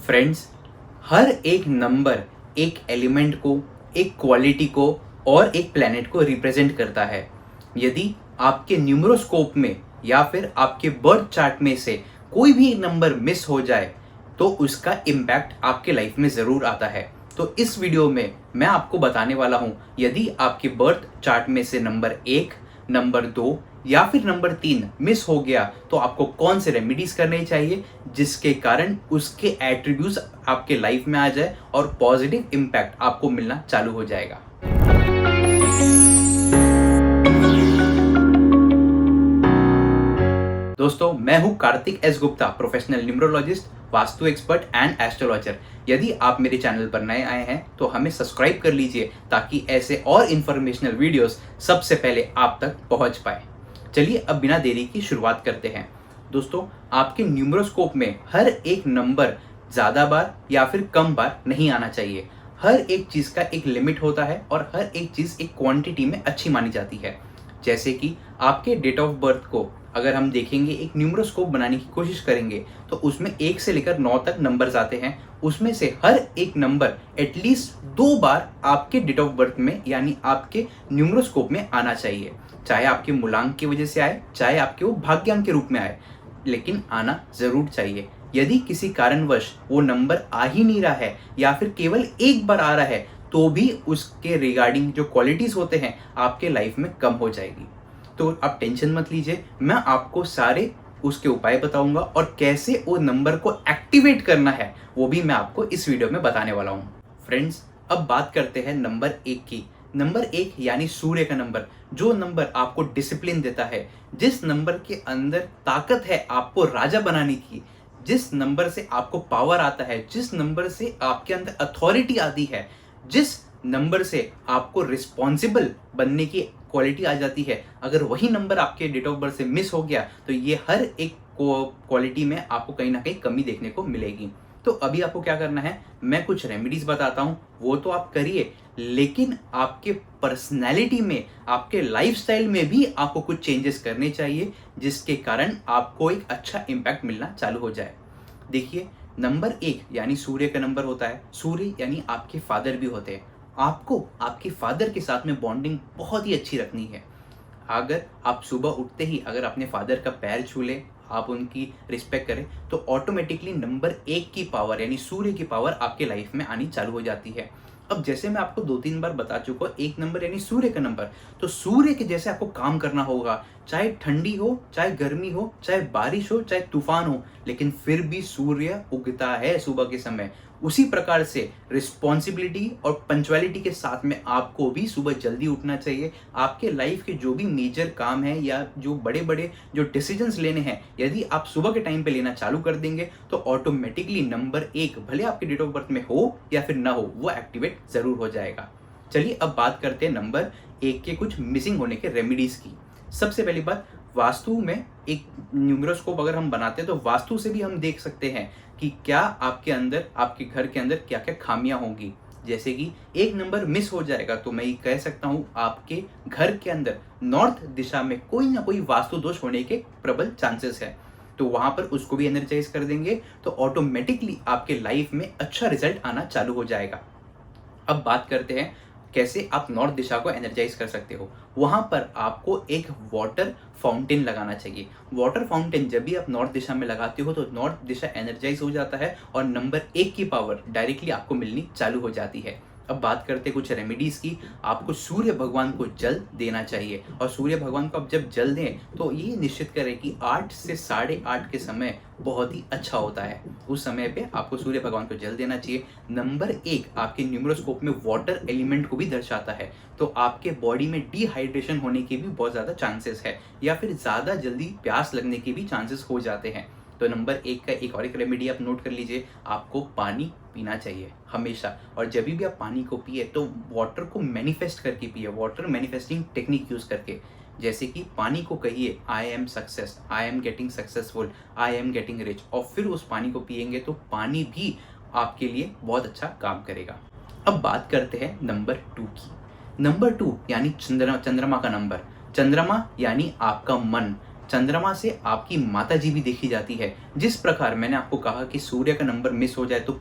Friends, हर एक number एक element को, एक क्वालिटी को और एक प्लैनेट को रिप्रेजेंट करता है। यदि आपके न्यूमरोस्कोप में या फिर आपके बर्थ चार्ट में से कोई भी नंबर मिस हो जाए तो उसका इम्पैक्ट आपके लाइफ में ज़रूर आता है। तो इस वीडियो में मैं आपको बताने वाला हूँ, यदि आपके बर्थ चार्ट में से नंबर 1, नंबर 2 या फिर नंबर 3 मिस हो गया तो आपको कौन से रेमेडीज करने चाहिए जिसके कारण उसके एट्रीब्यूट्स आपके लाइफ में आ जाए और पॉजिटिव इम्पैक्ट आपको मिलना चालू हो जाएगा। दोस्तों, मैं हूं Kartik S Gupta, professional numerologist, vastu expert and astrologer. यदि आप मेरे चैनल पर नए आए हैं तो हमें सब्सक्राइब कर लीजिए ताकि ऐसे और इन्फॉर्मेशनल वीडियोस सबसे पहले आप तक पहुंच पाए। चलिए अब बिना देरी की शुरुआत करते हैं। दोस्तों, आपके न्यूमरोस्कोप में हर एक नंबर ज़्यादा बार या फिर कम बार नहीं आना चाहिए। हर एक चीज़ का एक लिमिट होता है और हर एक चीज़ एक क्वांटिटी में अच्छी मानी जाती है। जैसे कि आपके डेट ऑफ बर्थ को अगर हम देखेंगे, एक न्यूमरोस्कोप बनाने की कोशिश करेंगे तो उसमें 1 से लेकर 9 तक नंबर्स आते हैं। उसमें से हर एक नंबर एटलीस्ट 2 बार आपके डेट ऑफ बर्थ में यानी आपके न्यूमरोस्कोप में आना चाहिए। चाहे आपके मूलांक की वजह से आए, चाहे आपके वो भाग्यांक के रूप में आए, लेकिन आना ज़रूर चाहिए। यदि किसी कारणवश वो नंबर आ ही नहीं रहा है या फिर केवल एक बार आ रहा है तो भी उसके रिगार्डिंग जो क्वालिटीज़ होते हैं आपके लाइफ में कम हो जाएगी। तो आप टेंशन मत लीजिए, मैं आपको सारे उसके उपाय बताऊंगा और कैसे वो नंबर को एक्टिवेट करना है वो भी मैं आपको इस वीडियो में बताने वाला हूँ। फ्रेंड्स, अब बात करते हैं नंबर 1 की। नंबर 1 यानी सूर्य का नंबर, जो नंबर आपको डिसिप्लिन देता है, जिस नंबर के अंदर ताकत है आपको राजा बनाने की, जिस नंबर से आपको पावर आता है, जिस नंबर से आपके अंदर अथॉरिटी आती है, जिस नंबर से आपको रिस्पॉन्सिबल बनने की क्वालिटी आ जाती है, अगर वही नंबर आपके डेट ऑफ बर्थ से मिस हो गया तो ये हर एक क्वालिटी में आपको कहीं ना कहीं कमी देखने को मिलेगी। तो अभी आपको क्या करना है, मैं कुछ रेमेडीज बताता हूँ, वो तो आप करिए, लेकिन आपके पर्सनैलिटी में, आपके लाइफस्टाइल में भी आपको कुछ चेंजेस करने चाहिए जिसके कारण आपको एक अच्छा इम्पैक्ट मिलना चालू हो जाए। देखिए, नंबर 1 यानी सूर्य का नंबर होता है। सूर्य यानी आपके फादर भी होते हैं। आपको आपके फादर के साथ में बॉन्डिंग बहुत ही अच्छी रखनी है। अगर आप सुबह उठते ही अगर अपने फादर का पैर छू लें, आप उनकी रिस्पेक्ट करें, तो ऑटोमेटिकली नंबर 1 की पावर यानी सूर्य की पावर आपके लाइफ में आनी चालू हो जाती है। अब जैसे मैं आपको 2-3 बार बता चुका हूँ, 1 नंबर यानी सूर्य का नंबर, तो सूर्य के जैसे आपको काम करना होगा। चाहे ठंडी हो, चाहे गर्मी हो, चाहे बारिश हो, चाहे तूफान हो, लेकिन फिर भी सूर्य उगता है सुबह के समय। उसी प्रकार से रिस्पॉन्सिबिलिटी और पंक्चुअलिटी के साथ में आपको भी सुबह जल्दी उठना चाहिए। आपके लाइफ के जो भी मेजर काम है या जो बड़े बड़े जो डिसीजंस लेने हैं, यदि आप सुबह के टाइम पे लेना चालू कर देंगे तो ऑटोमेटिकली नंबर 1 भले आपके डेट ऑफ बर्थ में हो या फिर ना हो, वो एक्टिवेट जरूर हो जाएगा। चलिए अब बात करते हैं नंबर 1 के कुछ मिसिंग होने के रेमेडीज की। सबसे पहली बात, वास्तु में एक न्यूमरोस्कोप अगर हम बनाते हैं तो वास्तु से भी हम देख सकते हैं कि क्या आपके अंदर, आपके घर के अंदर क्या क्या खामियां होंगी। जैसे कि एक नंबर मिस हो जाएगा तो मैं ये कह सकता हूँ आपके घर के अंदर नॉर्थ दिशा में कोई ना कोई वास्तु दोष होने के प्रबल चांसेस है। तो वहां पर उसको भी एनर्जाइज कर देंगे तो ऑटोमेटिकली आपके लाइफ में अच्छा रिजल्ट आना चालू हो जाएगा। अब बात करते हैं कैसे आप नॉर्थ दिशा को एनर्जाइज कर सकते हो। वहां पर आपको एक वाटर फाउंटेन लगाना चाहिए। वाटर फाउंटेन जब भी आप नॉर्थ दिशा में लगाते हो तो नॉर्थ दिशा एनर्जाइज हो जाता है और नंबर 1 की पावर डायरेक्टली आपको मिलनी चालू हो जाती है। अब बात करते हैं कुछ रेमेडीज की। आपको सूर्य भगवान को जल देना चाहिए और सूर्य भगवान को आप जब जल दें तो ये निश्चित करें कि 8 से 8:30 के समय बहुत ही अच्छा होता है। उस समय पे आपको सूर्य भगवान को जल देना चाहिए। नंबर 1 आपके न्यूमरोस्कोप में वाटर एलिमेंट को भी दर्शाता है, तो आपके बॉडी में डिहाइड्रेशन होने के भी बहुत ज़्यादा चांसेस है या फिर ज़्यादा जल्दी प्यास लगने के भी चांसेस हो जाते हैं। तो नंबर 1 का एक और एक रेमेडी आप नोट कर लीजिए, आपको पानी पीना चाहिए हमेशा। और जब भी आप पानी को पिए तो वाटर को मैनिफेस्ट करके पिए, वाटर मैनिफेस्टिंग टेक्निक यूज़ करके। जैसे कि पानी को कहिए I am success, I am getting successful, I am getting rich, और फिर उस पानी को पिएंगे तो पानी भी आपके लिए बहुत अच्छा काम करेगा। अब बात करते हैं नंबर 2 की। नंबर 2 यानी चंद्रमा का नंबर। चंद्रमा यानी आपका मन। चंद्रमा से आपकी माता जी भी देखी जाती है। जिस प्रकार मैंने आपको कहा कि सूर्य का नंबर मिस हो जाए तो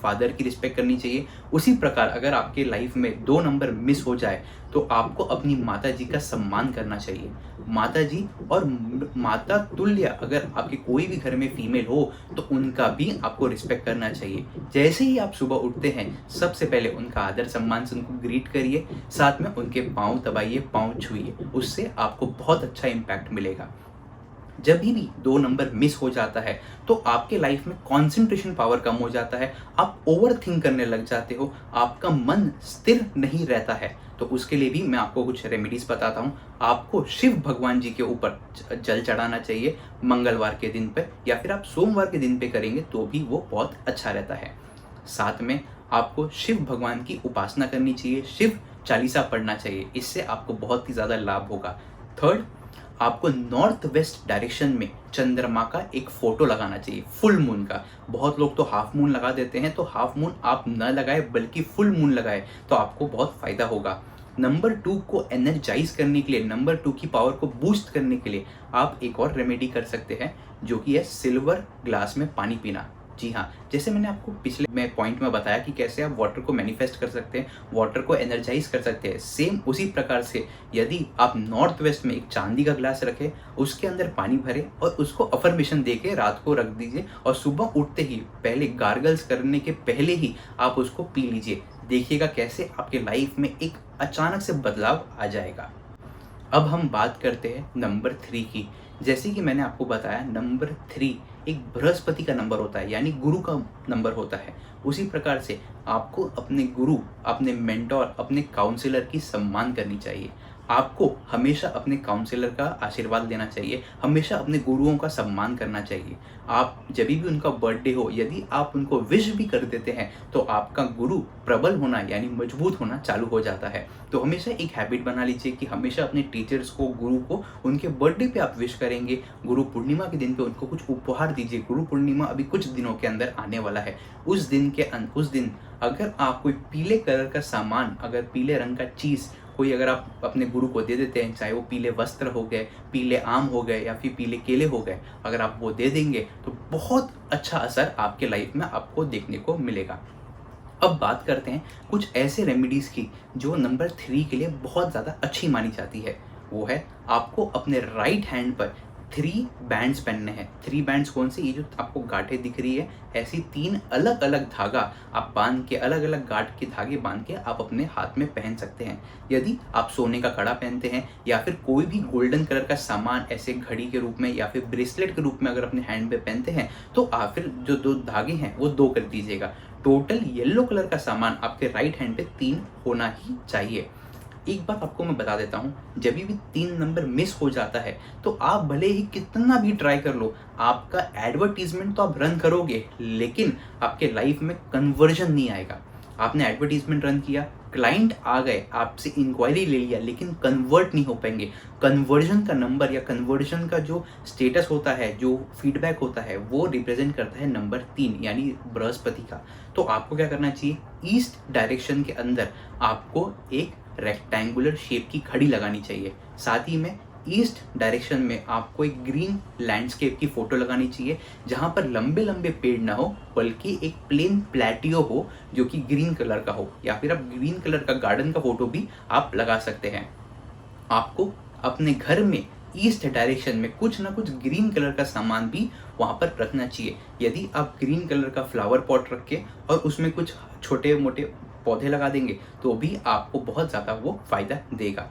फादर की रिस्पेक्ट करनी चाहिए, उसी प्रकार अगर आपके लाइफ में 2 नंबर मिस हो जाए तो आपको अपनी माता जी का सम्मान करना चाहिए। माता जी और माता तुल्य अगर आपके कोई भी घर में फीमेल हो तो उनका भी आपको रिस्पेक्ट करना चाहिए। जैसे ही आप सुबह उठते हैं सबसे पहले उनका आदर सम्मान से उनको ग्रीट करिए, साथ में उनके पाँव दबाइए, पाँव छूइए, उससे आपको बहुत अच्छा इम्पैक्ट मिलेगा। जब भी 2 नंबर मिस हो जाता है तो आपके लाइफ में कंसंट्रेशन पावर कम हो जाता है, आप ओवर थिंक करने लग जाते हो, आपका मन स्थिर नहीं रहता है। तो उसके लिए भी मैं आपको कुछ रेमेडीज बताता हूँ। आपको शिव भगवान जी के ऊपर जल चढ़ाना चाहिए मंगलवार के दिन पे, या फिर आप सोमवार के दिन पे करेंगे तो भी वो बहुत अच्छा रहता है। साथ में आपको शिव भगवान की उपासना करनी चाहिए, शिव चालीसा पढ़ना चाहिए, इससे आपको बहुत ही ज़्यादा लाभ होगा। थर्ड, आपको नॉर्थ वेस्ट डायरेक्शन में चंद्रमा का एक फोटो लगाना चाहिए, फुल मून का। बहुत लोग तो हाफ मून लगा देते हैं, तो हाफ मून आप न लगाए बल्कि फुल मून लगाए तो आपको बहुत फायदा होगा। नंबर 2 को एनर्जाइज करने के लिए, नंबर 2 की पावर को बूस्ट करने के लिए आप एक और रेमेडी कर सकते हैं, जो कि है सिल्वर ग्लास में पानी पीना। जी हाँ, जैसे मैंने आपको पिछले में पॉइंट में बताया कि कैसे आप वाटर को मैनिफेस्ट कर सकते हैं, वाटर को एनर्जाइज कर सकते हैं, सेम उसी प्रकार से यदि आप नॉर्थ वेस्ट में एक चांदी का ग्लास रखें, उसके अंदर पानी भरें और उसको अफर्मेशन दे के रात को रख दीजिए, और सुबह उठते ही पहले गार्गल्स करने के पहले ही आप उसको पी लीजिए। देखिएगा कैसे आपके लाइफ में एक अचानक से बदलाव आ जाएगा। अब हम बात करते हैं नंबर 3 की। जैसे कि मैंने आपको बताया, नंबर 3 एक बृहस्पति का नंबर होता है, यानी गुरु का नंबर होता है। उसी प्रकार से आपको अपने गुरु, अपने मेंटोर, अपने काउंसलर की सम्मान करनी चाहिए। आपको हमेशा अपने काउंसलर का आशीर्वाद लेना चाहिए, हमेशा अपने गुरुओं का सम्मान करना चाहिए। आप जब भी उनका बर्थडे हो, यदि आप उनको विश भी कर देते हैं तो आपका गुरु प्रबल होना यानी मजबूत होना चालू हो जाता है। तो हमेशा एक हैबिट बना लीजिए कि हमेशा अपने टीचर्स को, गुरु को उनके बर्थडे पे आप विश करेंगे। गुरु पूर्णिमा के दिन पे उनको कुछ उपहार दीजिए। गुरु पूर्णिमा अभी कुछ दिनों के अंदर आने वाला है। उस दिन अगर आप कोई पीले कलर का सामान, अगर पीले रंग का चीज़ कोई अगर आप अपने गुरु को दे देते हैं, चाहे वो पीले वस्त्र हो गए, पीले आम हो गए या फिर पीले केले हो गए, अगर आप वो दे देंगे तो बहुत अच्छा असर आपके लाइफ में आपको देखने को मिलेगा। अब बात करते हैं कुछ ऐसे रेमेडीज़ की जो नंबर 3 के लिए बहुत ज़्यादा अच्छी मानी जाती है। वो है, आपको अपने राइट हैंड पर 3 बैंड्स पहनने हैं। 3 बैंड्स कौन से? ये जो आपको गांठें दिख रही है, ऐसी 3 अलग अलग धागा आप बांध के, अलग अलग गांठ के धागे बांध के आप अपने हाथ में पहन सकते हैं। यदि आप सोने का कड़ा पहनते हैं या फिर कोई भी गोल्डन कलर का सामान ऐसे घड़ी के रूप में या फिर ब्रेसलेट के रूप में अगर अपने हैंड पे पहनते हैं, तो आप फिर जो 2 धागे हैं वो 2 कर दीजिएगा। टोटल येलो कलर का सामान आपके राइट हैंड पे 3 होना ही चाहिए। एक बात आपको मैं बता देता हूँ, जब भी 3 नंबर मिस हो जाता है तो आप भले ही कितना भी ट्राई कर लो, आपका एडवर्टीजमेंट तो आप रन करोगे लेकिन आपके लाइफ में कन्वर्जन नहीं आएगा। आपने एडवर्टीजमेंट रन किया, क्लाइंट आ गए, आपसे इंक्वायरी ले लिया, लेकिन कन्वर्ट नहीं हो पाएंगे। कन्वर्जन का नंबर या कन्वर्जन का जो स्टेटस होता है, जो फीडबैक होता है, वो रिप्रेजेंट करता है नंबर 3 यानी बृहस्पति का। तो आपको क्या करना चाहिए? ईस्ट डायरेक्शन के अंदर आपको एक रेक्टेंगुलर शेप की घड़ी लगानी चाहिए। साथ ही में ईस्ट डायरेक्शन में आपको एक ग्रीन लैंडस्केप की फोटो लगानी चाहिए, जहां पर लंबे लंबे पेड़ ना हो बल्कि एक प्लेन प्लेटियो हो जो कि ग्रीन कलर का हो, या फिर आप ग्रीन कलर का गार्डन का फोटो भी आप लगा सकते हैं। आपको अपने घर में ईस्ट डायरेक्शन में कुछ ना कुछ ग्रीन कलर का सामान भी वहाँ पर रखना चाहिए। यदि आप ग्रीन कलर का फ्लावर पॉट रख के और उसमें कुछ छोटे मोटे पौधे लगा देंगे तो भी आपको बहुत ज़्यादा वो फायदा देगा।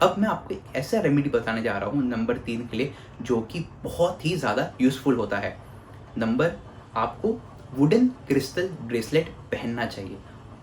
अब मैं आपको एक ऐसा रेमेडी बताने जा रहा हूँ नंबर 3 के लिए जो कि बहुत ही ज़्यादा यूज़फुल होता है। आपको वुडन क्रिस्टल ब्रेसलेट पहनना चाहिए,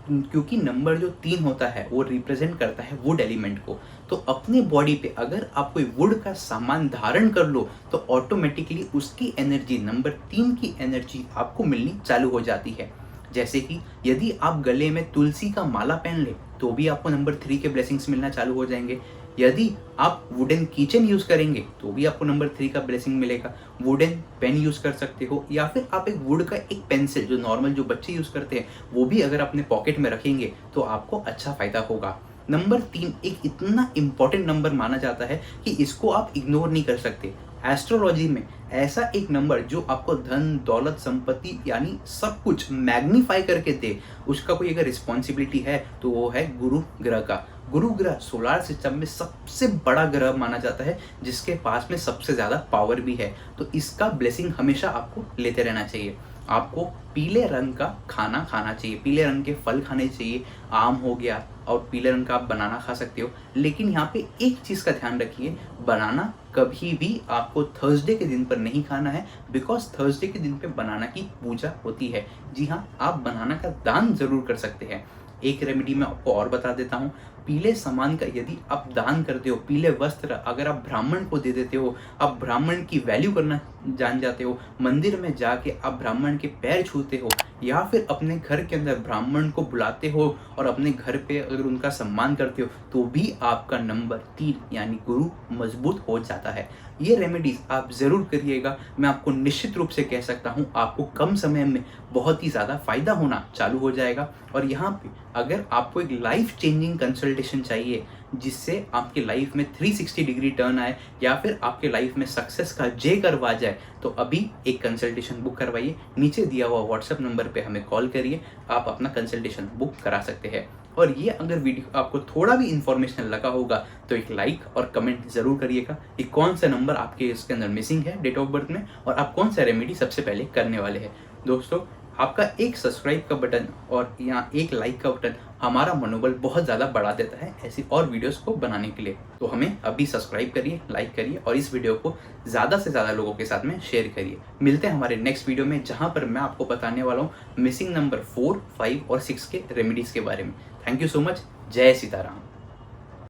क्योंकि नंबर जो 3 होता है वो रिप्रेजेंट करता है वुड एलिमेंट को। तो अपने बॉडी पे अगर आप कोई वुड का सामान धारण कर लो तो ऑटोमेटिकली उसकी एनर्जी, नंबर 3 की एनर्जी आपको मिलनी चालू हो जाती है। जैसे कि यदि आप गले में तुलसी का माला पहन ले तो भी आपको नंबर 3 के ब्लेसिंग्स मिलना चालू हो जाएंगे। यदि आप वुडन किचन यूज़ करेंगे तो भी आपको नंबर 3 का ब्लेसिंग मिलेगा। वुडन पेन यूज़ कर सकते हो, या फिर आप एक वुड का एक पेंसिल जो नॉर्मल जो बच्चे यूज़ करते हैं वो भी अगर अपने पॉकेट में रखेंगे तो आपको अच्छा फ़ायदा होगा। नंबर 3 एक इतना इम्पॉर्टेंट नंबर माना जाता है कि इसको आप इग्नोर नहीं कर सकते। एस्ट्रोलॉजी में ऐसा एक नंबर जो आपको धन, दौलत, संपत्ति यानी सब कुछ मैग्नीफाई करके दे, उसका कोई अगर रिस्पॉन्सिबिलिटी है तो वो है गुरु ग्रह का। गुरु ग्रह सोलार सिस्टम में सबसे बड़ा ग्रह माना जाता है, जिसके पास में सबसे ज़्यादा पावर भी है। तो इसका ब्लेसिंग हमेशा आपको लेते रहना चाहिए। आपको पीले रंग का खाना खाना चाहिए, पीले रंग के फल खाने चाहिए। आम हो गया, और पीले रंग का आप बनाना खा सकते हो। लेकिन यहाँ पे एक चीज़ का ध्यान रखिए, बनाना कभी भी आपको थर्सडे के दिन पर नहीं खाना है, बिकॉज थर्सडे के दिन पे बनाना की पूजा होती है। जी हाँ, आप बनाना का दान जरूर कर सकते हैं। एक रेमेडी मैं आपको और बता देता हूँ। पीले सामान का यदि आप दान करते हो, पीले वस्त्र अगर आप ब्राह्मण को दे देते हो, आप ब्राह्मण की वैल्यू करना जान जाते हो, मंदिर में जाके आप ब्राह्मण के पैर छूते हो, या फिर अपने घर के अंदर ब्राह्मण को बुलाते हो और अपने घर पे अगर उनका सम्मान करते हो, तो भी आपका नंबर 3 यानी गुरु मजबूत हो जाता है। ये रेमेडीज आप ज़रूर करिएगा। मैं आपको निश्चित रूप से कह सकता हूँ, आपको कम समय में बहुत ही ज़्यादा फायदा होना चालू हो जाएगा। और यहाँ पे अगर आपको एक लाइफ चेंजिंग कंसल्टेशन चाहिए, जिससे आपकी लाइफ में 360 डिग्री टर्न आए, या फिर आपके लाइफ में सक्सेस का जे करवा जाए, तो अभी एक कंसल्टेशन बुक करवाइए। नीचे दिया हुआ व्हाट्सएप नंबर पे हमें कॉल करिए, आप अपना कंसल्टेशन बुक करा सकते हैं। और ये अगर वीडियो आपको थोड़ा भी इंफॉर्मेशनल लगा होगा तो एक लाइक और कमेंट जरूर करिएगा कि कौन सा नंबर आपके इसके अंदर मिसिंग है डेट ऑफ बर्थ में, और आप कौन सा रेमेडी सबसे पहले करने वाले हैं। दोस्तों, आपका एक सब्सक्राइब का बटन और यहाँ एक लाइक का बटन हमारा मनोबल बहुत ज़्यादा बढ़ा देता है ऐसी और वीडियोस को बनाने के लिए। तो हमें अभी सब्सक्राइब करिए, लाइक करिए, और इस वीडियो को ज़्यादा से ज़्यादा लोगों के साथ में शेयर करिए। मिलते हैं हमारे नेक्स्ट वीडियो में, जहाँ पर मैं आपको बताने वाला हूँ मिसिंग नंबर 4, 5 और 6 के रेमेडीज़ के बारे में। Thank you so much. जय सीताराम।